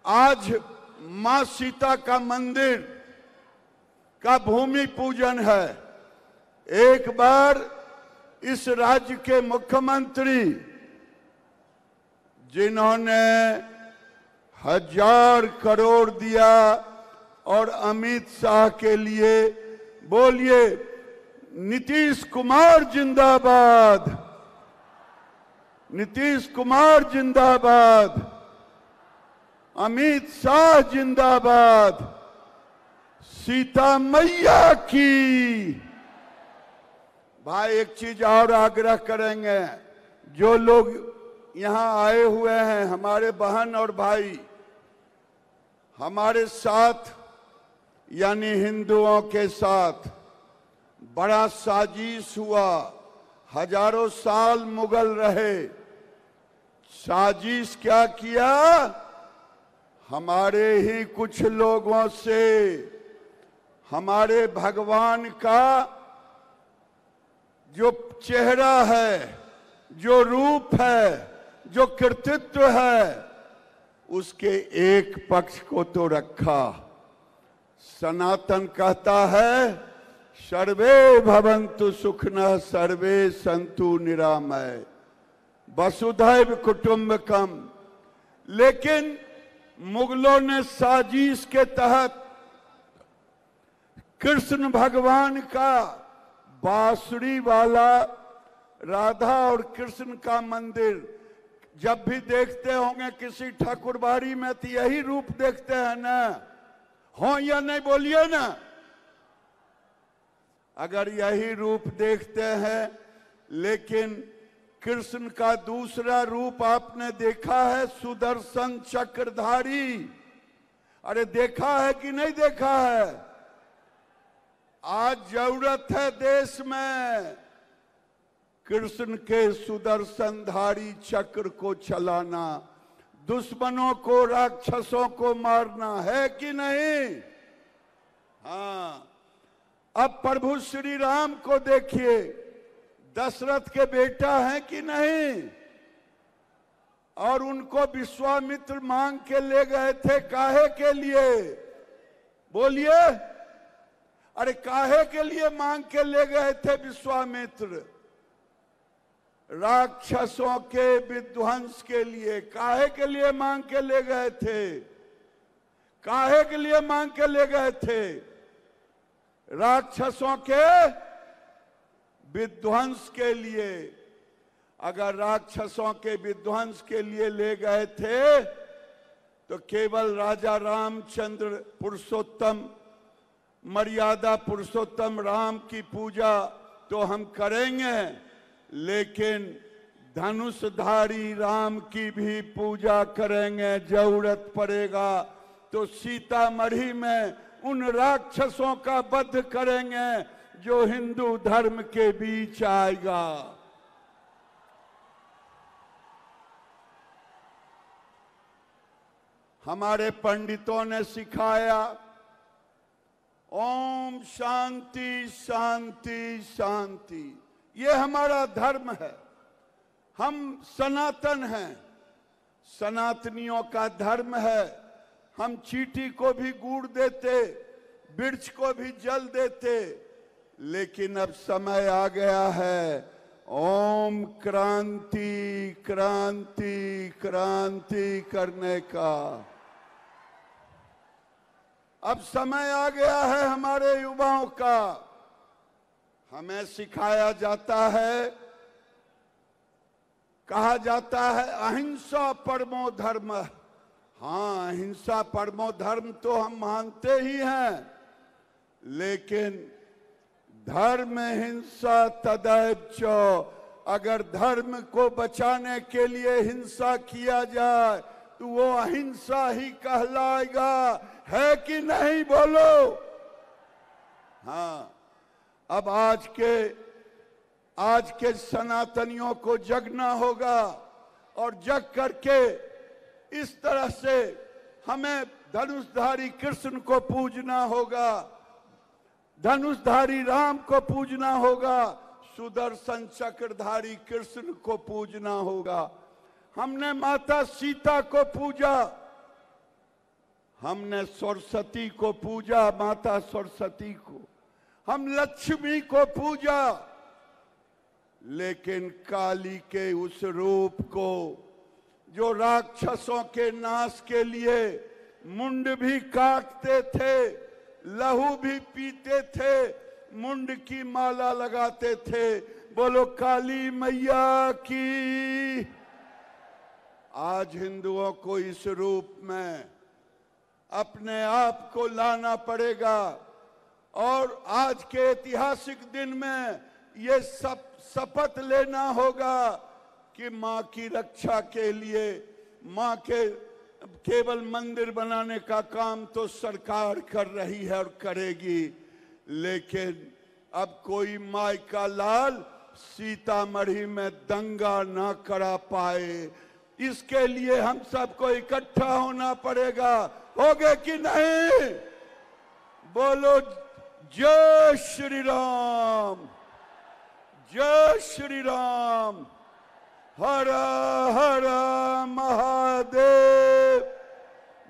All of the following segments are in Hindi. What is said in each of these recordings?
आज मां सीता का मंदिर का भूमि पूजन है। एक बार इस राज्य के मुख्यमंत्री, जिन्होंने 1000 करोड़ दिया, और अमित शाह के लिए बोलिए नीतीश कुमार जिंदाबाद, नीतीश कुमार जिंदाबाद, अमित शाह जिंदाबाद, सीता मैया की। भाई एक चीज और आग्रह करेंगे, जो लोग यहां आए हुए हैं, हमारे बहन और भाई, हमारे साथ यानी हिंदुओं के साथ बड़ा साजिश हुआ। हजारों साल मुगल रहे, साजिश क्या किया? हमारे ही कुछ लोगों से हमारे भगवान का जो चेहरा है, जो रूप है, जो कृतित्व है, उसके एक पक्ष को तो रखा। सनातन कहता है सर्वे भवन्तु सुखिनः सर्वे सन्तु निरामय वसुधैव कुटुम्बकम। लेकिन मुगलों ने साजिश के तहत कृष्ण भगवान का बांसुरी वाला राधा और कृष्ण का मंदिर, जब भी देखते होंगे किसी ठाकुरबाड़ी में तो यही रूप देखते हैं ना, हो या नहीं बोलिए ना। अगर यही रूप देखते हैं, लेकिन कृष्ण का दूसरा रूप आपने देखा है, सुदर्शन चक्रधारी। अरे देखा है कि नहीं देखा है? आज जरूरत है देश में कृष्ण के सुदर्शनधारी चक्र को चलाना, दुश्मनों को, राक्षसों को मारना, है कि नहीं? हाँ। अब प्रभु श्री राम को देखिए, दशरथ के बेटा हैं कि नहीं? और उनको विश्वामित्र मांग के ले गए थे, काहे के लिए? बोलिए। अरे काहे के लिए मांग के ले गए थे विश्वामित्र? राक्षसों के विध्वंस के लिए। काहे के लिए मांग के ले गए थे? काहे के लिए मांग के ले गए थे? राक्षसों के विध्वंस के लिए। अगर राक्षसों के विध्वंस के लिए ले गए थे तो केवल राजा रामचंद्र पुरुषोत्तम, मर्यादा पुरुषोत्तम राम की पूजा तो हम करेंगे, लेकिन धनुषधारी राम की भी पूजा करेंगे। जरूरत पड़ेगा तो सीतामढ़ी में उन राक्षसों का वध करेंगे जो हिंदू धर्म के बीच आएगा। हमारे पंडितों ने सिखाया, ओम शांति शांति शांति। ये हमारा धर्म है, हम सनातन हैं, सनातनियों का धर्म है। हम चींटी को भी गुड़ देते, वृक्ष को भी जल देते, लेकिन अब समय आ गया है ओम क्रांति क्रांति क्रांति करने का। अब समय आ गया है हमारे युवाओं का। हमें सिखाया जाता है, कहा जाता है अहिंसा परमो धर्म। हाँ, अहिंसा परमो धर्म तो हम मानते ही हैं, लेकिन धर्म हिंसा तदैव च। अगर धर्म को बचाने के लिए हिंसा किया जाए तो वो अहिंसा ही कहलाएगा, है कि नहीं? बोलो। हाँ, अब आज के सनातनियों को जगना होगा, और जग करके इस तरह से हमें धनुषधारी कृष्ण को पूजना होगा, धनुषधारी राम को पूजना होगा, सुदर्शन चक्रधारी कृष्ण को पूजना होगा। हमने माता सीता को पूजा, हमने सरस्वती को पूजा, माता सरस्वती को, हम लक्ष्मी को पूजा, लेकिन काली के उस रूप को जो राक्षसों के नाश के लिए मुंड भी काटते थे, लहू भी पीते थे, मुंड की माला लगाते थे, बोलो काली मैया की। आज हिंदुओं को इस रूप में अपने आप को लाना पड़ेगा और आज के ऐतिहासिक दिन में ये शपथ लेना होगा कि मां की रक्षा के लिए, मां के केवल मंदिर बनाने का काम तो सरकार कर रही है और करेगी, लेकिन अब कोई माई का लाल सीतामढ़ी में दंगा ना करा पाए, इसके लिए हम सबको इकट्ठा होना पड़ेगा। होगे कि नहीं? बोलो जय श्री राम, जय श्री राम, हर हर महादेव।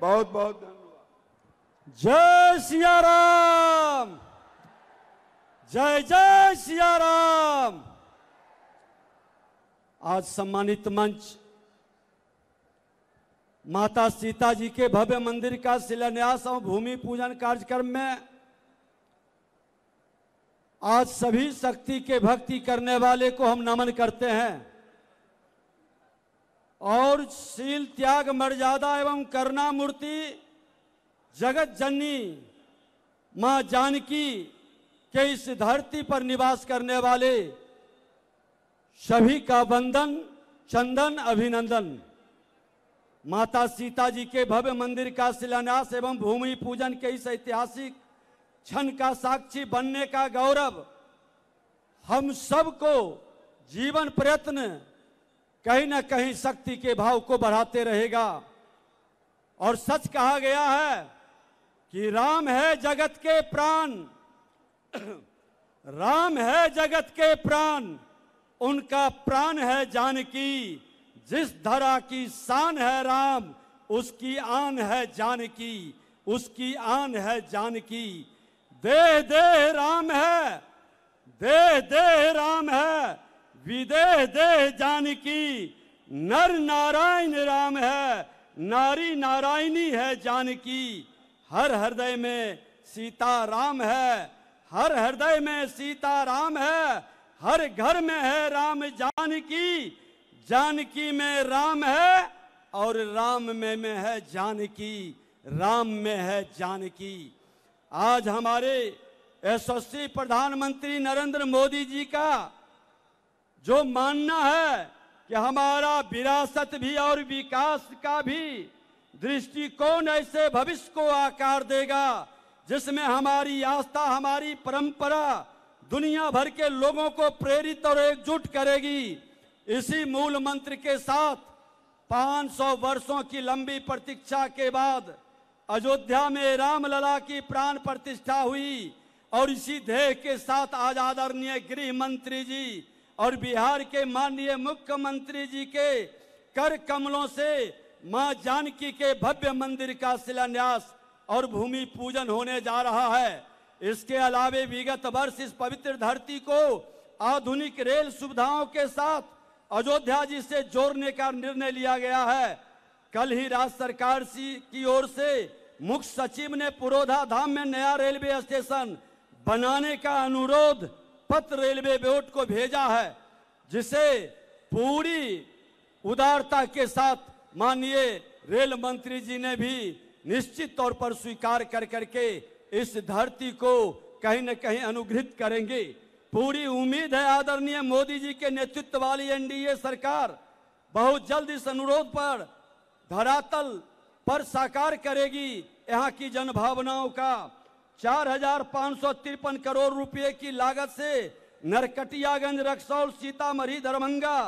बहुत बहुत धन्यवाद। जय सिया राम, जय जय सिया राम। आज सम्मानित मंच माता सीता जी के भव्य मंदिर का शिलान्यास और भूमि पूजन कार्यक्रम में आज सभी शक्ति के भक्ति करने वाले को हम नमन करते हैं और शील त्याग मर्यादा एवं करुणा मूर्ति जगत जननी मां जानकी के इस धरती पर निवास करने वाले सभी का वंदन, चंदन, अभिनंदन। माता सीता जी के भव्य मंदिर का शिलान्यास एवं भूमि पूजन के इस ऐतिहासिक क्षण का साक्षी बनने का गौरव हम सबको जीवन प्रयत्न कहीं न कहीं शक्ति के भाव को बढ़ाते रहेगा। और सच कहा गया है कि राम है जगत के प्राण, राम है जगत के प्राण, उनका प्राण है जानकी। जिस धरा की शान है राम, उसकी आन है जानकी, उसकी आन है जानकी। देह देह राम है, देह देह राम है, विदेह देह जानकी। नर नारायण राम है, नारी नारायणी है जानकी। हर हृदय में सीता राम है, हर हृदय में सीता राम है, हर घर में है राम जानकी। जानकी में राम है और राम में है जानकी, राम में है जानकी। आज हमारे यशस्वी प्रधानमंत्री नरेंद्र मोदी जी का जो मानना है कि हमारा विरासत भी और विकास का भी दृष्टिकोण ऐसे भविष्य को आकार देगा जिसमें हमारी आस्था, हमारी परंपरा दुनिया भर के लोगों को प्रेरित और एकजुट करेगी। इसी मूल मंत्र के साथ 500 वर्षों की लंबी प्रतीक्षा के बाद अयोध्या में रामलला की प्राण प्रतिष्ठा हुई और इसी ध्येय के साथ आज आदरणीय गृह मंत्री जी और बिहार के माननीय मुख्यमंत्री जी के कर कमलों से मां जानकी के भव्य मंदिर का शिलान्यास और भूमि पूजन होने जा रहा है। इसके अलावे विगत वर्ष इस पवित्र धरती को आधुनिक रेल सुविधाओं के साथ अयोध्या जी से जोड़ने का निर्णय लिया गया है। कल ही राज्य सरकार की ओर से मुख्य सचिव ने पुरोधा धाम में नया रेलवे स्टेशन बनाने का अनुरोध पत्र रेलवे बोर्ड को भेजा है, जिसे पूरी उदारता के साथ माननीय रेल मंत्री जी ने भी निश्चित तौर पर स्वीकार कर करके इस धरती को कहीं न कहीं अनुग्रहित करेंगे। पूरी उम्मीद है आदरणीय मोदी जी के नेतृत्व वाली एनडीए सरकार बहुत जल्द इस अनुरोध पर धरातल पर साकार करेगी। यहाँ की जनभावनाओं का 4,553 करोड़ रुपए की लागत से नरकटियागंज, रक्सौल, सीतामढ़ी, दरभंगा,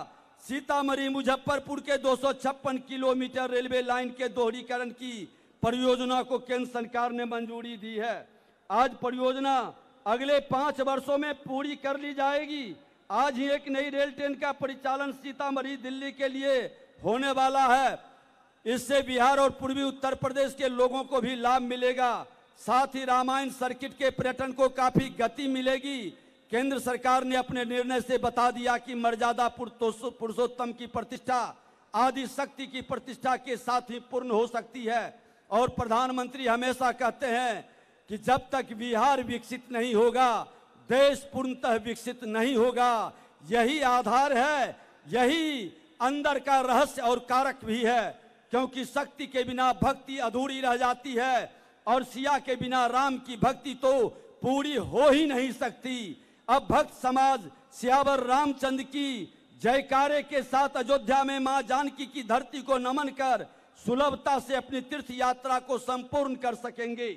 सीतामढ़ी, मुजफ्फरपुर के 256 किलोमीटर रेलवे लाइन के दोहरीकरण की परियोजना को केंद्र सरकार ने मंजूरी दी है। आज परियोजना अगले 5 वर्षों में पूरी कर ली जाएगी। आज ही एक नई रेल ट्रेन का परिचालन सीतामढ़ी दिल्ली के लिए होने वाला है। इससे बिहार और पूर्वी उत्तर प्रदेश के लोगों को भी लाभ मिलेगा। साथ ही रामायण सर्किट के पर्यटन को काफी गति मिलेगी। केंद्र सरकार ने अपने निर्णय से बता दिया कि मर्यादा पुरुषोत्तम की प्रतिष्ठा आदि शक्ति की प्रतिष्ठा के साथ ही पूर्ण हो सकती है। और प्रधानमंत्री हमेशा कहते हैं कि जब तक बिहार विकसित नहीं होगा, देश पूर्णतः विकसित नहीं होगा। यही आधार है, यही अंदर का रहस्य और कारक भी है, क्योंकि शक्ति के बिना भक्ति अधूरी रह जाती है और सिया के बिना राम की भक्ति तो पूरी हो ही नहीं सकती। अब भक्त समाज सियावर रामचंद्र की जयकारे के साथ अयोध्या में मां जानकी की धरती को नमन कर सुलभता से अपनी तीर्थ यात्रा को संपूर्ण कर सकेंगे।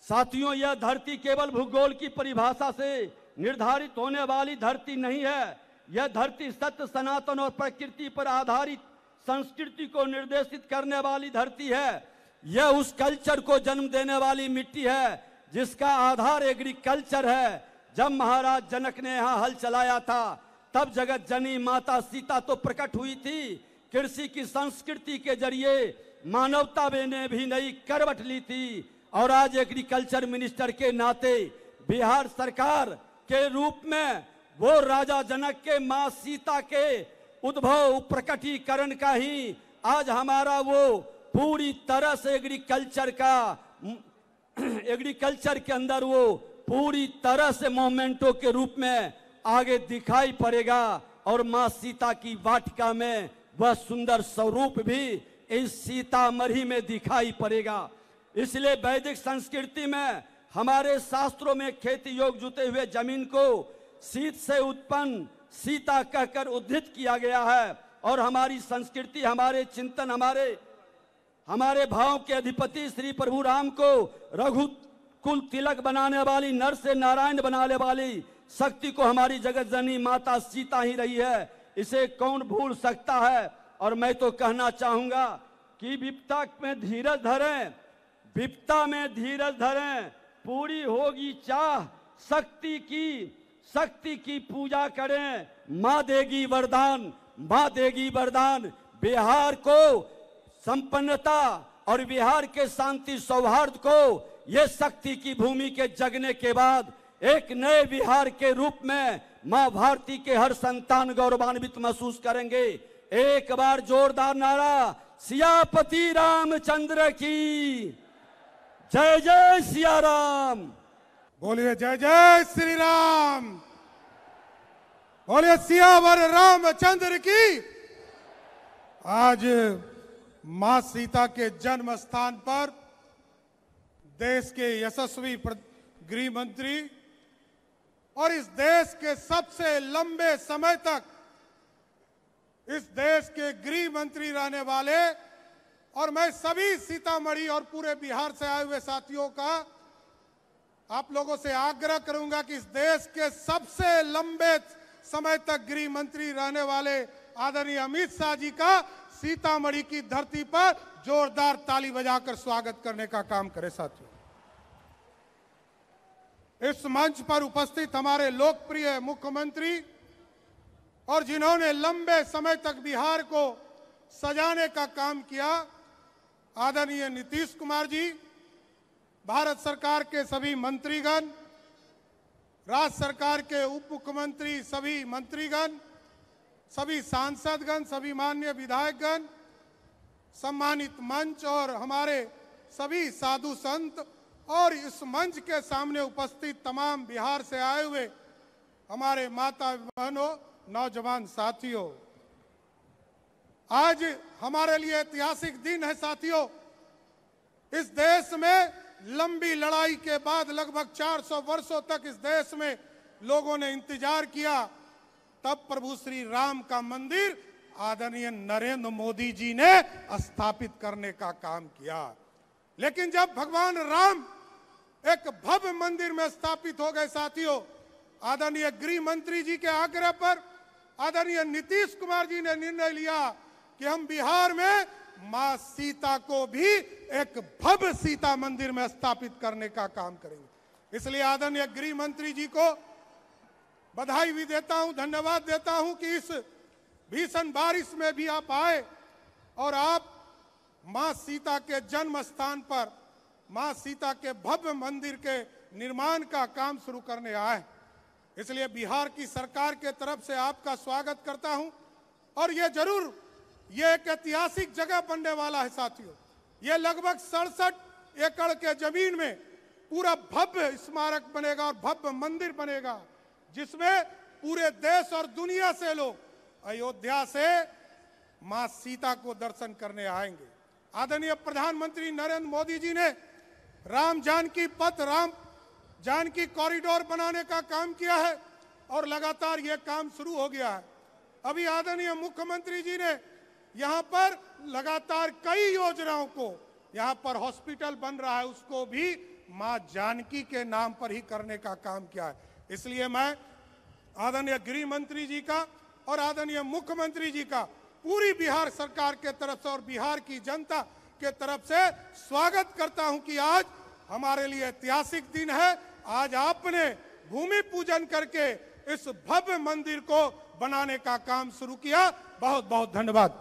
साथियों, यह धरती केवल भूगोल की परिभाषा से निर्धारित होने वाली धरती नहीं है। यह धरती सत्य, सनातन और प्रकृति पर आधारित संस्कृति को निर्देशित करने वाली धरती है। यह उस कल्चर को जन्म देने वाली मिट्टी है जिसका आधार एग्रीकल्चर है। जब महाराज जनक ने यहाँ हल चलाया था तब जगत जनी माता सीता तो प्रकट हुई थी। कृषि की संस्कृति के जरिए मानवता ने भी नई करवट ली थी और आज एग्रीकल्चर मिनिस्टर के नाते बिहार सरकार के रूप में वो राजा जनक के मां सीता के उद्भव प्रकटीकरण का ही आज हमारा वो पूरी तरह से एग्रीकल्चर के अंदर वो पूरी तरह से मोमेंटो के रूप में आगे दिखाई पड़ेगा और मां सीता की वाटिका में वह सुंदर स्वरूप भी इस सीतामढ़ी में दिखाई पड़ेगा। इसलिए वैदिक संस्कृति में हमारे शास्त्रों में खेती योग्य जुते हुए जमीन को शीत से उत्पन्न सीता कहकर उद्धृत किया गया है और हमारी संस्कृति, हमारे चिंतन, हमारे भाव के अधिपति श्री प्रभु राम को रघुकुल तिलक बनाने वाली, नर से नारायण बनाने वाली शक्ति को हमारी जगत जननी माता सीता ही रही है। इसे कौन भूल सकता है। और मैं तो कहना चाहूंगा कि विपदा में धीरज धरें, विपदा में धीरज धरें, पूरी होगी चाह शक्ति की पूजा करें, माँ देगी वरदान, माँ देगी वरदान। बिहार को संपन्नता और बिहार के शांति सौहार्द को ये शक्ति की भूमि के जगने के बाद एक नए बिहार के रूप में मां भारती के हर संतान गौरवान्वित महसूस करेंगे। एक बार जोरदार नारा, सियापति रामचंद्र की जय जय सिया राम। बोलिए जय जय श्री राम, बोलिए सियावर रामचंद्र की। आज मां सीता के जन्म स्थान पर देश के यशस्वी गृह मंत्री और इस देश के सबसे लंबे समय तक इस देश के गृह मंत्री रहने वाले और मैं सभी सीतामढ़ी और पूरे बिहार से आए हुए साथियों का आप लोगों से आग्रह करूंगा कि इस देश के सबसे लंबे समय तक गृह मंत्री रहने वाले आदरणीय अमित शाह जी का सीतामढ़ी की धरती पर जोरदार ताली बजाकर स्वागत करने का काम करें। साथियों, इस मंच पर उपस्थित हमारे लोकप्रिय मुख्यमंत्री और जिन्होंने लंबे समय तक बिहार को सजाने का काम किया, आदरणीय नीतीश कुमार जी, भारत सरकार के सभी मंत्रीगण, राज्य सरकार के उप मुख्यमंत्री, सभी मंत्रीगण, सभी सांसदगण, सभी माननीय विधायकगण, सम्मानित मंच और हमारे सभी साधु संत और इस मंच के सामने उपस्थित तमाम बिहार से आए हुए हमारे माता बहनों, नौजवान साथियों, आज हमारे लिए ऐतिहासिक दिन है। साथियों, इस देश में लंबी लड़ाई के बाद लगभग 400 वर्षों तक इस देश में लोगों ने इंतजार किया, तब प्रभु श्री राम का मंदिर आदरणीय नरेंद्र मोदी जी ने स्थापित करने का काम किया। लेकिन जब भगवान राम एक भव्य मंदिर में स्थापित हो गए, साथियों, आदरणीय गृह मंत्री जी के आग्रह पर आदरणीय नीतीश कुमार जी ने निर्णय लिया कि हम बिहार में मां सीता को भी एक भव्य सीता मंदिर में स्थापित करने का काम करेंगे। इसलिए आदरणीय गृह मंत्री जी को बधाई भी देता हूं, धन्यवाद देता हूं कि इस भीषण बारिश में भी आप आए और आप मां सीता के जन्म स्थान पर मां सीता के भव्य मंदिर के निर्माण का काम शुरू करने आए। इसलिए बिहार की सरकार के तरफ से आपका स्वागत करता हूं। और ये जरूर ये एक ऐतिहासिक जगह बनने वाला है साथियों। ये लगभग 67 एकड़ के जमीन में पूरा भव्य स्मारक बनेगा और भव्य मंदिर बनेगा, जिसमें पूरे देश और दुनिया से लोग अयोध्या से मां सीता को दर्शन करने आएंगे। आदरणीय प्रधानमंत्री नरेंद्र मोदी जी ने राम जानकी पथ, राम जानकी कॉरिडोर बनाने का काम किया है और लगातार ये काम शुरू हो गया है। अभी आदरणीय मुख्यमंत्री जी ने यहाँ पर लगातार कई योजनाओं को, यहाँ पर हॉस्पिटल बन रहा है, उसको भी मां जानकी के नाम पर ही करने का काम किया है। इसलिए मैं आदरणीय गृह मंत्री जी का और आदरणीय मुख्यमंत्री जी का पूरी बिहार सरकार के तरफ से और बिहार की जनता के तरफ से स्वागत करता हूं कि आज हमारे लिए ऐतिहासिक दिन है। आज आपने भूमि पूजन करके इस भव्य मंदिर को बनाने का काम शुरू किया। बहुत बहुत धन्यवाद।